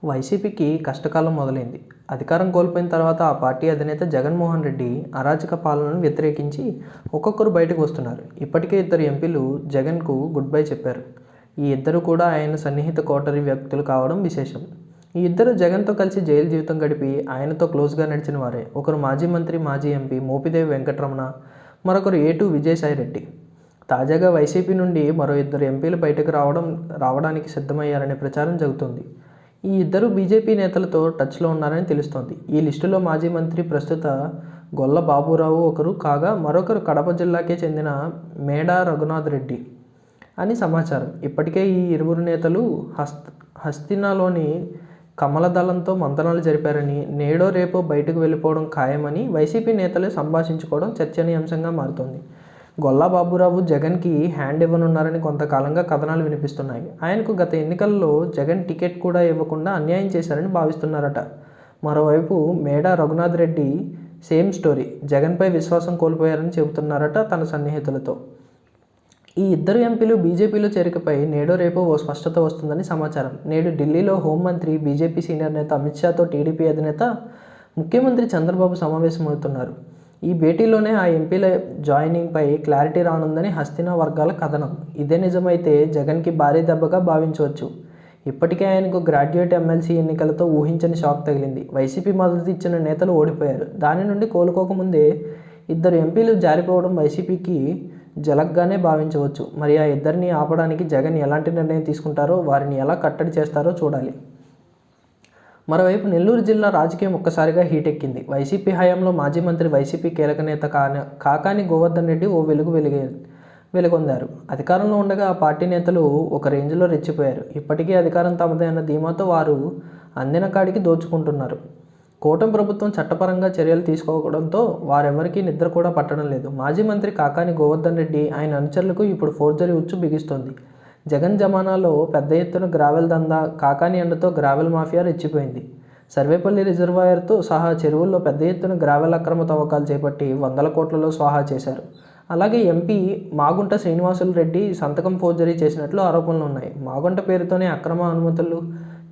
వైసీపీకి కష్టకాలం మొదలైంది. అధికారం కోల్పోయిన తర్వాత ఆ పార్టీ అధినేత జగన్మోహన్ రెడ్డి అరాచక పాలనను వ్యతిరేకించి ఒక్కొక్కరు బయటకు వస్తున్నారు. ఇప్పటికే ఇద్దరు ఎంపీలు జగన్కు గుడ్ బై చెప్పారు. ఈ ఇద్దరు కూడా ఆయన సన్నిహిత కోటరీ వ్యక్తులు కావడం విశేషం. ఈ ఇద్దరు జగన్తో కలిసి జైలు జీవితం గడిపి ఆయనతో క్లోజ్గా నడిచిన వారే. ఒకరు మాజీ మంత్రి, మాజీ ఎంపీ మోపిదేవి వెంకటరమణ, మరొకరు ఏటూ విజయసాయిరెడ్డి. తాజాగా వైసీపీ నుండి మరో ఇద్దరు ఎంపీలు బయటకు రావడానికి సిద్ధమయ్యారనే ప్రచారం జరుగుతోంది. ఈ ఇద్దరు బీజేపీ నేతలతో టచ్లో ఉన్నారని తెలుస్తోంది. ఈ లిస్టులో మాజీ మంత్రి, ప్రస్తుత గొల్ల బాబురావు ఒకరు కాగా, మరొకరు కడప జిల్లాకే చెందిన మేడా రఘునాథ్ రెడ్డి అని సమాచారం. ఇప్పటికే ఈ ఇరువురు నేతలు హస్తినాలోని కమలదళంతో మంతనాలు జరిపారని, నేడో రేపో బయటకు వెళ్ళిపోవడం ఖాయమని వైసీపీ నేతలు సంభాషించుకోవడం చర్చనీయాంశంగా మారుతోంది. గొల్లా బాబురావు జగన్కి హ్యాండ్ ఇవ్వనున్నారని కొంతకాలంగా కథనాలు వినిపిస్తున్నాయి. ఆయనకు గత ఎన్నికల్లో జగన్ టికెట్ కూడా ఇవ్వకుండా అన్యాయం చేశారని భావిస్తున్నారట. మరోవైపు మేడా రఘునాథ్ రెడ్డి సేమ్ స్టోరీ. జగన్పై విశ్వాసం కోల్పోయారని చెబుతున్నారట తన సన్నిహితులతో. ఈ ఇద్దరు ఎంపీలు బీజేపీలో చేరికపై నేడో రేపో ఓ స్పష్టత వస్తుందని సమాచారం. నేడు ఢిల్లీలో హోంమంత్రి, బీజేపీ సీనియర్ నేత అమిత్ షాతో టీడీపీ అధినేత, ముఖ్యమంత్రి చంద్రబాబు సమావేశమవుతున్నారు. ఈ భేటీలోనే ఆ ఎంపీల జాయినింగ్పై క్లారిటీ రానుందని హస్తినా వర్గాల కథనం. ఇదే నిజమైతే జగన్కి భారీ దెబ్బగా భావించవచ్చు. ఇప్పటికే ఆయనకు గ్రాడ్యుయేట్ ఎమ్మెల్సీ ఎన్నికలతో ఊహించని షాక్ తగిలింది. వైసీపీ మద్దతు ఇచ్చిన నేతలు ఓడిపోయారు. దాని నుండి కోలుకోకముందే ఇద్దరు ఎంపీలు జారిపోవడం వైసీపీకి జలగ్గానే భావించవచ్చు. మరి ఆ ఇద్దరిని ఆపడానికి జగన్ ఎలాంటి నిర్ణయం తీసుకుంటారో, వారిని ఎలా కట్టడి చేస్తారో చూడాలి. మరోవైపు నెల్లూరు జిల్లా రాజకీయం ఒక్కసారిగా హీటెక్కింది. వైసీపీ హయాంలో మాజీ మంత్రి, వైసీపీ కీలక నేత కాకాని గోవర్ధన్ రెడ్డి ఓ వెలుగొందారు. అధికారంలో ఉండగా ఆ పార్టీ నేతలు ఒక రేంజ్లో రెచ్చిపోయారు. ఇప్పటికీ అధికారం తమదే అన్న ధీమాతో వారు అందిన కాడికి దోచుకుంటున్నారు. కూటమి ప్రభుత్వం చట్టపరంగా చర్యలు తీసుకోవడంతో వారెవరికీ నిద్ర కూడా పట్టడం లేదు. మాజీ మంత్రి కాకాని గోవర్ధన్ రెడ్డి, ఆయన అనుచరులకు ఇప్పుడు ఫోర్జరీ ఉచ్చు బిగిస్తోంది. జగన్ జమానాలో పెద్ద ఎత్తున గ్రావెల్ దందా, కాకాని అండతో గ్రావెల్ మాఫియా రెచ్చిపోయింది. సర్వేపల్లి రిజర్వాయర్తో సహా చెరువుల్లో పెద్ద ఎత్తున గ్రావెల్ అక్రమ తవ్వకాలు చేపట్టి వందల కోట్లలో స్వాహా చేశారు. అలాగే ఎంపీ మాగుంట శ్రీనివాసులు రెడ్డి సంతకం ఫోర్జరీ చేసినట్లు ఆరోపణలు ఉన్నాయి. మాగుంట పేరుతోనే అక్రమ అనుమతులు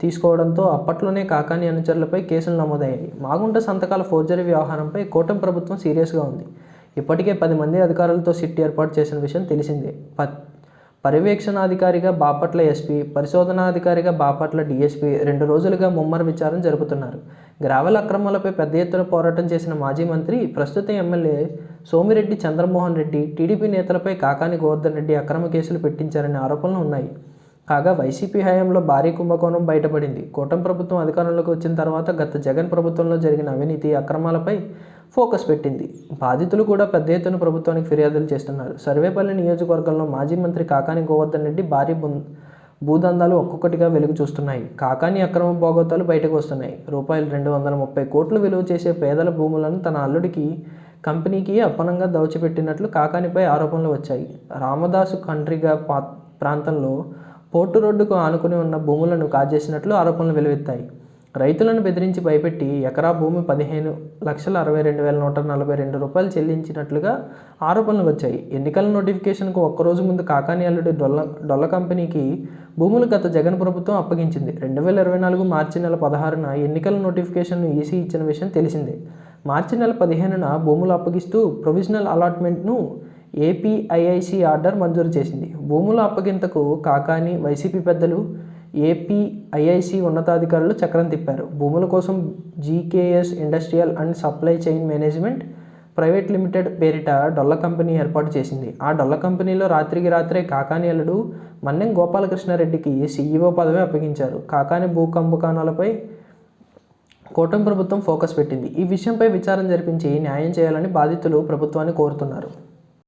తీసుకోవడంతో అప్పట్లోనే కాకాని అనుచరులపై కేసులు నమోదయ్యాయి. మాగుంట సంతకాల ఫోర్జరీ వ్యవహారంపై కూటమి ప్రభుత్వం సీరియస్గా ఉంది. ఇప్పటికే 10 మంది అధికారులతో సిట్ ఏర్పాటు చేసిన విషయం తెలిసిందే. పర్యవేక్షణాధికారిగా బాపట్ల ఎస్పీ, పరిశోధనాధికారిగా బాపట్ల డీఎస్పీ 2 రోజులుగా ముమ్మర విచారణ జరుపుతున్నారు. గ్రావెల్ అక్రమాలపై పెద్ద ఎత్తున పోరాటం చేసిన మాజీ మంత్రి, ప్రస్తుత ఎమ్మెల్యే సోమిరెడ్డి చంద్రమోహన్ రెడ్డి, టీడీపీ నేతలపై కాకాని గోవర్ధన్ రెడ్డి అక్రమ కేసులు పెట్టించారనే ఆరోపణలు ఉన్నాయి. కాగా వైసీపీ హయాంలో భారీ కుంభకోణం బయటపడింది. కూటమి ప్రభుత్వం అధికారంలోకి వచ్చిన తర్వాత గత జగన్ ప్రభుత్వంలో జరిగిన అవినీతి, అక్రమాలపై ఫోకస్ పెట్టింది. బాధితులు కూడా పెద్ద ఎత్తున ప్రభుత్వానికి ఫిర్యాదులు చేస్తున్నారు. సర్వేపల్లి నియోజకవర్గంలో మాజీ మంత్రి కాకాని గోవర్ధన్ రెడ్డి భారీ భూదందాలు ఒక్కొక్కటిగా వెలుగు చూస్తున్నాయి. కాకాని అక్రమ భోగోతాలు బయటకు వస్తున్నాయి. రూపాయలు 230 కోట్లు విలువ చేసే పేదల భూములను తన అల్లుడికి, కంపెనీకి అప్పనంగా దోచిపెట్టినట్లు కాకానిపై ఆరోపణలు వచ్చాయి. రామదాసు కండ్రిగ ప్రాంతంలో పోర్టు రోడ్డుకు ఆనుకుని ఉన్న భూములను కాజేసినట్లు ఆరోపణలు వెలువెత్తాయి. రైతులను బెదిరించి భయపెట్టి ఎకరా భూమి 15,62,142 రూపాయలు చెల్లించినట్లుగా ఆరోపణలు వచ్చాయి. ఎన్నికల నోటిఫికేషన్కు ఒక్కరోజు ముందు కాకాని అల్లుడి డొల్ల కంపెనీకి భూములు గత జగన్ ప్రభుత్వం అప్పగించింది. 2024 మార్చి నెల 16న ఎన్నికల నోటిఫికేషన్ను ఈసీ ఇచ్చిన విషయం తెలిసిందే. మార్చి నెల 15న భూములు అప్పగిస్తూ ప్రొవిజనల్ అలాట్మెంట్ను ఏపీఐఐసీ ఆర్డర్ మంజూరు చేసింది. భూముల అప్పగింతకు కాకాని, వైసీపీ పెద్దలు, ఏపీఐఐసీ ఉన్నతాధికారులు చక్రం తిప్పారు. భూముల కోసం GKS industrial and supply chain management private limited పేరిట డొల్ల కంపెనీ ఏర్పాటు చేసింది. ఆ డొల్ల కంపెనీలో రాత్రికి రాత్రే కాకాని అల్లుడు మన్నెం గోపాలకృష్ణారెడ్డికి సీఈఓ పదవి అప్పగించారు. కాకాని భూ కుంభకోణాలపై కూటమి ప్రభుత్వం ఫోకస్ పెట్టింది. ఈ విషయంపై విచారణ జరిపించి న్యాయం చేయాలని బాధితులు ప్రభుత్వాన్ని కోరుతున్నారు.